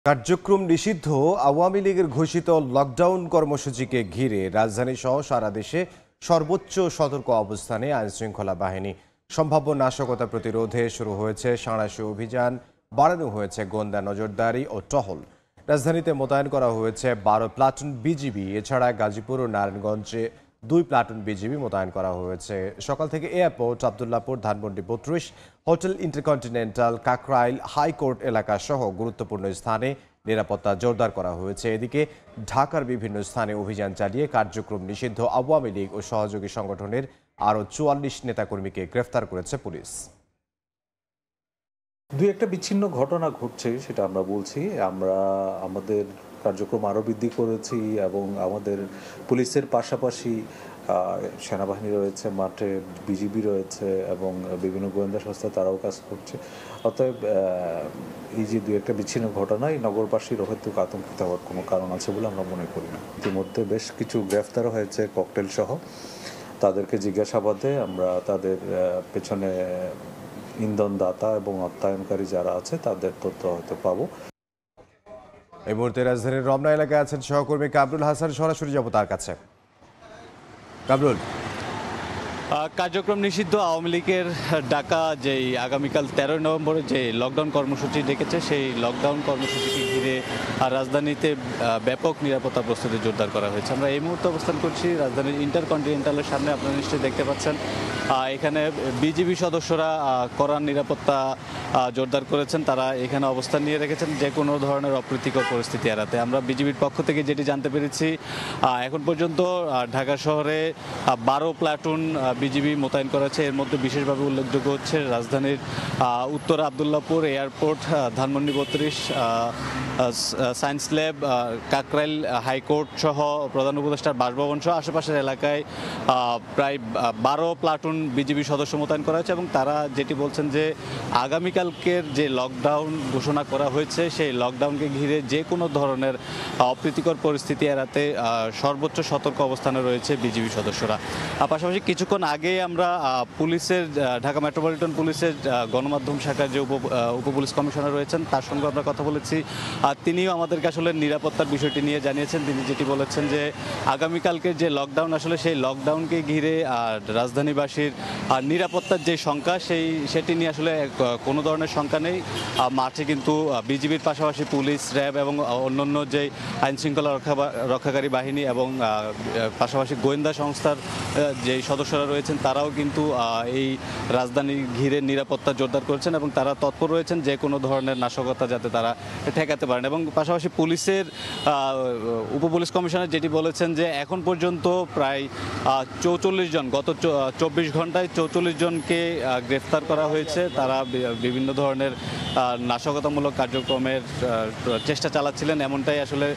কার্যক্রম নিষিদ্ধ আওয়ামী লীগের ঘোষিত লকডাউন কর্মসূচিকে ঘিরে রাজধানী সহ সারা দেশে সর্বোচ্চ সতর্ক অবস্থানে আইনশৃঙ্খলা বাহিনী। সম্ভাব্য নাশকতা প্রতিরোধে শুরু হয়েছে সাঁড়াশি অভিযান, বাড়ানো হয়েছে গোয়েন্দা নজরদারি ও টহল। রাজধানীতে মোতায়েন করা হয়েছে 12 প্লাটুন বিজিবি। এছাড়া গাজীপুর ও নারায়ণগঞ্জে 2 প্লাটুন বিজিবি মোতায়েন করা হয়েছে। সকাল থেকে airport, Abdullapur, Dhanmondi 32, hotel Intercontinental, Kakrail, high court এলাকা সহ গুরুত্বপূর্ণ স্থানে নিরাপত্তা জোরদার করা হয়েছে। এদিকে ঢাকার বিভিন্ন স্থানে অভিযান চালিয়ে কার্যক্রম নিষিদ্ধ আওয়ামী লীগ ও সহযোগী সংগঠনের আরও 44 নেতাকর্মীকে গ্রেফতার করেছে পুলিশ। দুই একটা বিচ্ছিন্ন ঘটনা ঘটছে, সেটা আমরা বলছি। আমরা আমাদের কার্যক্রম আরও বৃদ্ধি করেছি এবং আমাদের পুলিশের পাশাপাশি সেনাবাহিনী রয়েছে মাঠে, বিজিবি রয়েছে এবং বিভিন্ন গোয়েন্দা সংস্থা তারাও কাজ করছে। অতএব এই যে দুই একটা বিচ্ছিন্ন ঘটনা, এই নগরবাসীর অহেতুক আতঙ্কিত হওয়ার কোনো কারণ আছে বলে আমরা মনে করি না। ইতিমধ্যে বেশ কিছু গ্রেফতারও হয়েছে ককটেল সহ। তাদেরকে জিজ্ঞাসাবাদে আমরা তাদের পেছনে ইন্ধনদাতা এবং অর্থায়নকারী যারা আছে তাদের তথ্য হয়তো পাবো। এই মুহূর্তে রাজধানীর রমনা এলাকায় আছেন সহকর্মী কামরুল হাসান, সরাসরি যাব তার কাছে। কামরুল, কার্যক্রম নিষিদ্ধ আওয়ামী লীগের ডাকা যেই আগামীকাল 13 নভেম্বরে যে লকডাউন কর্মসূচি ডেকেছে, সেই লকডাউন কর্মসূচিকে ঘিরে রাজধানীতে ব্যাপক নিরাপত্তা প্রস্তুতি জোরদার করা হয়েছে। আমরা এই মুহূর্তে অবস্থান করছি রাজধানীর ইন্টারকন্টিনেন্টালের সামনে। আপনারা নিশ্চয়ই দেখতে পাচ্ছেন এখানে বিজিবি সদস্যরা কড়া নিরাপত্তা জোরদার করেছেন। তারা এখানে অবস্থান নিয়ে রেখেছেন যে কোনো ধরনের অপ্রীতিকর পরিস্থিতি এড়াতে। আমরা বিজিবির পক্ষ থেকে যেটি জানতে পেরেছি, এখন পর্যন্ত ঢাকা শহরে 12 প্লাটুন বিজিবি মোতায়েন করা হয়েছে। এর মধ্যে বিশেষভাবে উল্লেখযোগ্য হচ্ছে রাজধানীর উত্তর Abdullapur, airport, Dhanmondi 32, science lab, Kakrail, high court সহ প্রধান উপদেষ্টার বাসভবন সহ আশেপাশের এলাকায় প্রায় 12 প্লাটুন বিজিবি সদস্য মোতায়েন করা হয়েছে। এবং তারা যেটি বলছেন যে আগামীকালকের যে লকডাউন ঘোষণা করা হয়েছে, সেই লকডাউনকে ঘিরে যে কোনো ধরনের অপ্রীতিকর পরিস্থিতি এড়াতে সর্বোচ্চ সতর্ক অবস্থানে রয়েছে বিজিবি সদস্যরা। পাশাপাশি কিছুক্ষণ আগে আমরা পুলিশের, ঢাকা মেট্রোপলিটন পুলিশের গণমাধ্যম শাখার যে উপপুলিশ কমিশনার রয়েছেন তার সঙ্গে আমরা কথা বলেছি। তিনিও আমাদেরকে আসলে নিরাপত্তার বিষয়টি নিয়ে জানিয়েছেন। তিনি যেটি বলেছেন যে আগামীকালকের যে লকডাউন, আসলে সেই লকডাউনকে ঘিরে রাজধানীবাসীর নিরাপত্তার যে শঙ্কা, সেটি নিয়ে আসলে কোনো ধরনের শঙ্কা নেই। মাঠে কিন্তু বিজিবির পাশাপাশি পুলিশ, র্যাব এবং অন্যান্য যে আইনশৃঙ্খলা রক্ষাকারী বাহিনী এবং পাশাপাশি গোয়েন্দা সংস্থার যে সদস্যরা রয়েছেন তারাও কিন্তু এই রাজধানী ঘিরে নিরাপত্তা জোরদার করেছেন এবং তারা তৎপর রয়েছেন যে কোনো ধরনের নাশকতা যাতে তারা ঠেকাতে পারেন। এবং পাশাপাশি পুলিশের উপপুলিশ কমিশনার যেটি বলেছেন যে এখন পর্যন্ত প্রায় 44 জন, গত 24 ঘন্টায় 44 জনকে গ্রেফতার করা হয়েছে। তারা বিভিন্ন ধরনের নাশকতামূলক কার্যক্রমের চেষ্টা চালাচ্ছিলেন, এমনটাই আসলে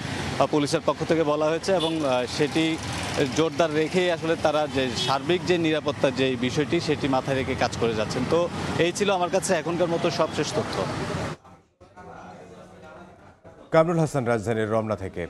পুলিশের পক্ষ থেকে বলা হয়েছে। এবং সেটি জোরদার রেখেই আসলে তারা যে সার্বিক যে নিরাপত্তার যে বিষয়টি, সেটি মাথায় রেখে কাজ করে যাচ্ছেন। তো এই ছিল আমার কাছে এখনকার মতো সবশেষ তথ্য। কামরুল হাসান রাজধানীর রমনা থেকে।